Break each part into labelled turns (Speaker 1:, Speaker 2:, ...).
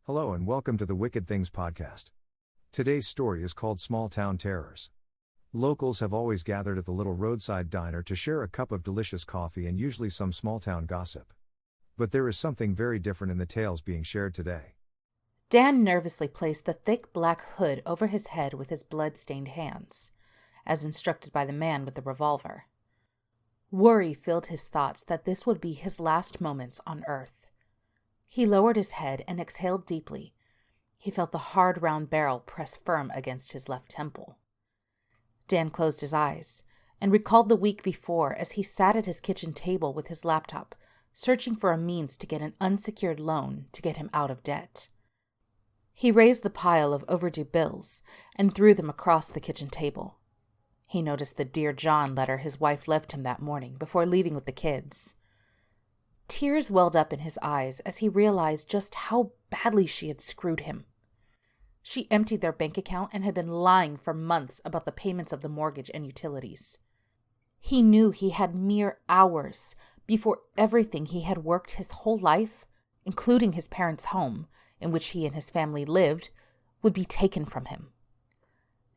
Speaker 1: Hello and welcome to the Wicked Things podcast. Today's story is called Small Town Terrors. Locals have always gathered at the little roadside diner to share a cup of delicious coffee and usually some small town gossip. But there is something very different in the tales being shared today.
Speaker 2: Dan nervously placed the thick black hood over his head with his blood-stained hands, as instructed by the man with the revolver. Worry filled his thoughts that this would be his last moments on Earth. He lowered his head and exhaled deeply. He felt the hard round barrel press firm against his left temple. Dan closed his eyes and recalled the week before as he sat at his kitchen table with his laptop, searching for a means to get an unsecured loan to get him out of debt. He raised the pile of overdue bills and threw them across the kitchen table. He noticed the Dear John letter his wife left him that morning before leaving with the kids. Tears welled up in his eyes as he realized just how badly she had screwed him. She emptied their bank account and had been lying for months about the payments of the mortgage and utilities. He knew he had mere hours before everything he had worked his whole life, including his parents' home, in which he and his family lived, would be taken from him.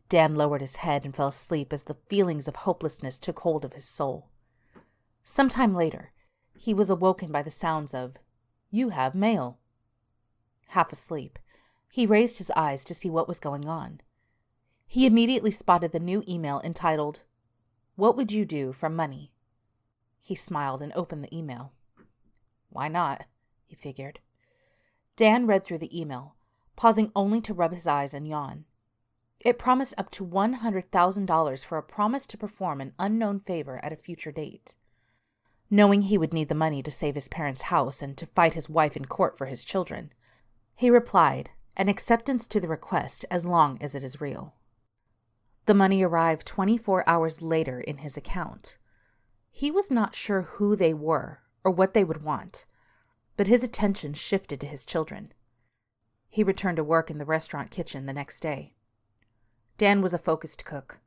Speaker 2: Dan lowered his head and fell asleep as the feelings of hopelessness took hold of his soul. Sometime later, he was awoken by the sounds of, "You have mail." Half asleep, he raised his eyes to see what was going on. He immediately spotted the new email entitled, "What would you do for money?" He smiled and opened the email. Why not? He figured. Dan read through the email, pausing only to rub his eyes and yawn. It promised up to $100,000 for a promise to perform an unknown favor at a future date. Knowing he would need the money to save his parents' house and to fight his wife in court for his children, he replied, an acceptance to the request as long as it is real. The money arrived 24 hours later in his account. He was not sure who they were or what they would want, but his attention shifted to his children. He returned to work in the restaurant kitchen the next day. Dan was a focused cook,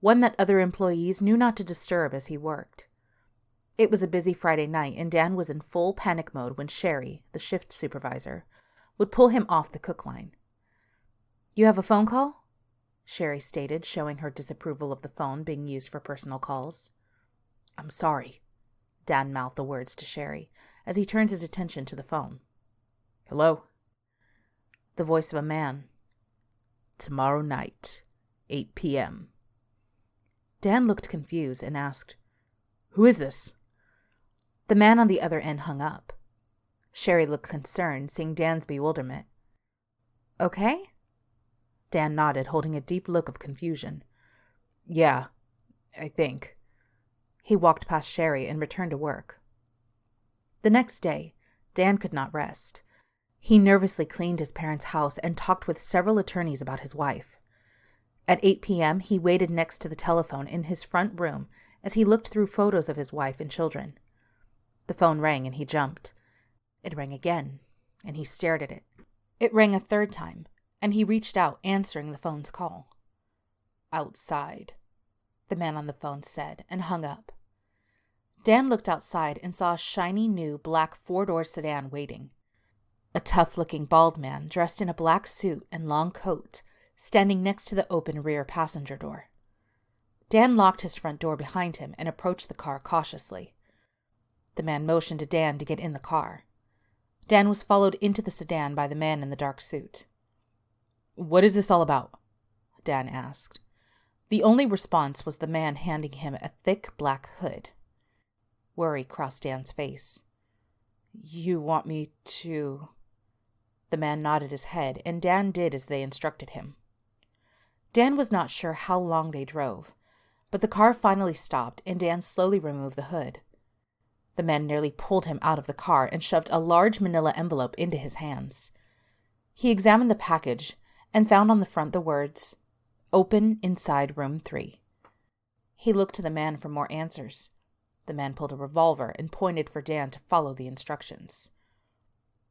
Speaker 2: one that other employees knew not to disturb as he worked. It was a busy Friday night, and Dan was in full panic mode when Sherry, the shift supervisor, would pull him off the cook line. "You have a phone call?" Sherry stated, showing her disapproval of the phone being used for personal calls. "I'm sorry," Dan mouthed the words to Sherry as he turned his attention to the phone. "Hello?" The voice of a man. "Tomorrow night, 8 p.m. Dan looked confused and asked, "Who is this?" The man on the other end hung up. Sherry looked concerned, seeing Dan's bewilderment. "Okay?" Dan nodded, holding a deep look of confusion. "Yeah, I think." He walked past Sherry and returned to work. The next day, Dan could not rest. He nervously cleaned his parents' house and talked with several attorneys about his wife. At 8 p.m., he waited next to the telephone in his front room as he looked through photos of his wife and children. The phone rang and he jumped. It rang again, and he stared at it. It rang a third time, and he reached out, answering the phone's call. "Outside," the man on the phone said, and hung up. Dan looked outside and saw a shiny new black four-door sedan waiting. A tough-looking bald man dressed in a black suit and long coat, standing next to the open rear passenger door. Dan locked his front door behind him and approached the car cautiously. The man motioned to Dan to get in the car. Dan was followed into the sedan by the man in the dark suit. "What is this all about?" Dan asked. The only response was the man handing him a thick black hood. Worry crossed Dan's face. "You want me to—" The man nodded his head, and Dan did as they instructed him. Dan was not sure how long they drove, but the car finally stopped, and Dan slowly removed the hood. The man nearly pulled him out of the car and shoved a large manila envelope into his hands. He examined the package and found on the front the words, "Open inside room 3. He looked to the man for more answers. The man pulled a revolver and pointed for Dan to follow the instructions.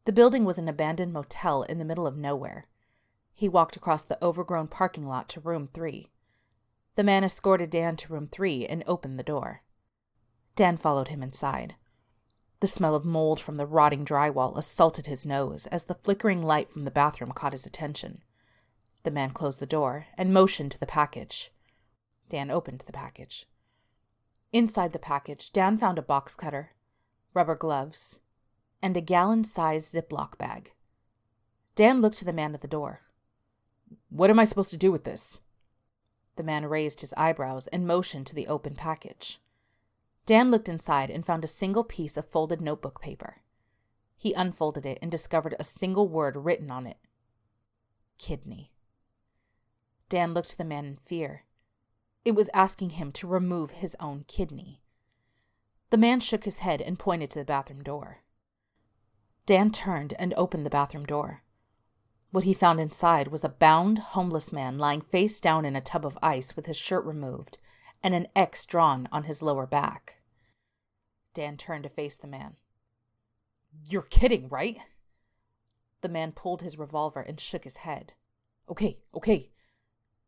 Speaker 2: The building was an abandoned motel in the middle of nowhere. He walked across the overgrown parking lot to room 3. The man escorted Dan to room 3 and opened the door. Dan followed him inside. The smell of mold from the rotting drywall assaulted his nose as the flickering light from the bathroom caught his attention. The man closed the door and motioned to the package. Dan opened the package. Inside the package, Dan found a box cutter, rubber gloves, and a gallon-sized Ziploc bag. Dan looked to the man at the door. "What am I supposed to do with this?" The man raised his eyebrows and motioned to the open package. Dan looked inside and found a single piece of folded notebook paper. He unfolded it and discovered a single word written on it. Kidney. Dan looked to the man in fear. It was asking him to remove his own kidney. The man shook his head and pointed to the bathroom door. Dan turned and opened the bathroom door. What he found inside was a bound, homeless man lying face down in a tub of ice with his shirt removed and an X drawn on his lower back. Dan turned to face the man. "You're kidding, right?" The man pulled his revolver and shook his head. Okay.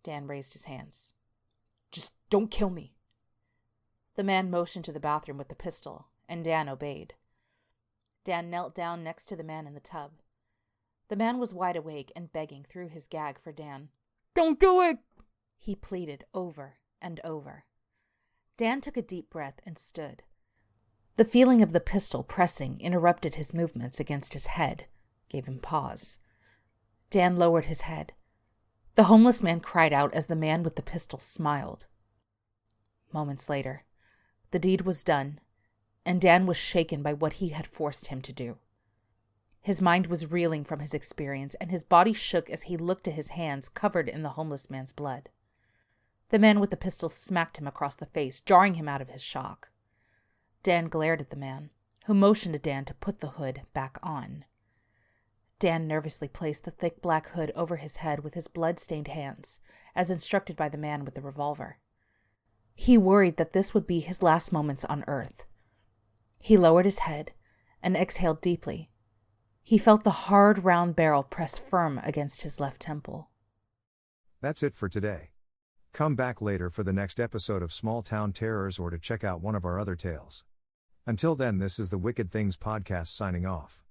Speaker 2: Dan raised his hands. "Just don't kill me." The man motioned to the bathroom with the pistol, and Dan obeyed. Dan knelt down next to the man in the tub. The man was wide awake and begging through his gag for Dan. "Don't do it!" he pleaded over and over. Dan took a deep breath and stood. The feeling of the pistol pressing interrupted his movements against his head, gave him pause. Dan lowered his head. The homeless man cried out as the man with the pistol smiled. Moments later, the deed was done, and Dan was shaken by what he had forced him to do. His mind was reeling from his experience, and his body shook as he looked at his hands covered in the homeless man's blood. The man with the pistol smacked him across the face, jarring him out of his shock. Dan glared at the man, who motioned to Dan to put the hood back on. Dan nervously placed the thick black hood over his head with his blood-stained hands, as instructed by the man with the revolver. He worried that this would be his last moments on Earth. He lowered his head and exhaled deeply. He felt the hard, round barrel press firm against his left temple.
Speaker 1: That's it for today. Come back later for the next episode of Small Town Terrors or to check out one of our other tales. Until then, this is the Wicked Things Podcast signing off.